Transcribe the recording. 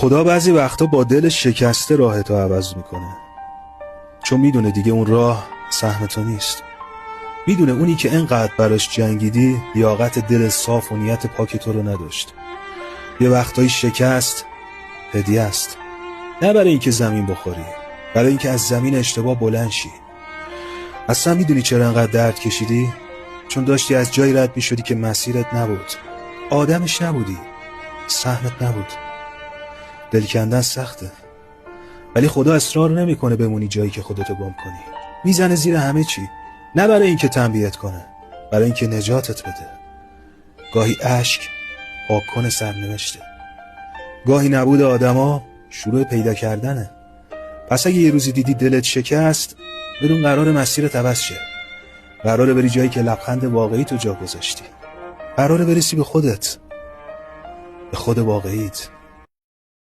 خدا بعضی وقتا با دل شکسته راهتو عوض میکنه، چون میدونه دیگه اون راه سهم تو نیست. میدونه اونی که انقدر براش جنگیدی لیاقت دل صاف و نیت پاک تو رو نداشت. یه وقتایی شکست هدیه است، نه برای اینکه زمین بخوری، برای اینکه از زمین اشتباه بلند شی. اصلا میدونی چرا انقدر درد کشیدی؟ چون داشتی از جایی رد میشدی که مسیرت نبود، آدمش نبودی، سهمت نبود. دل کندن سخته، ولی خدا اصرار نمیکنه بمونی جایی که خودتو گم کنی. میزنه زیر همه چی، نه برای اینکه تنبیهت کنه، برای اینکه نجاتت بده. گاهی اشک پاک کنه سرنوشته، گاهی نبود آدما شروع پیدا کردنه. پس اگه یه روزی دیدی دلت شکست، بدون قرار مسیرت عوض شه. قراره بری جایی که لبخند واقعی تو جا گذاشتی. قراره برسی به خودت، به خود واقعیت.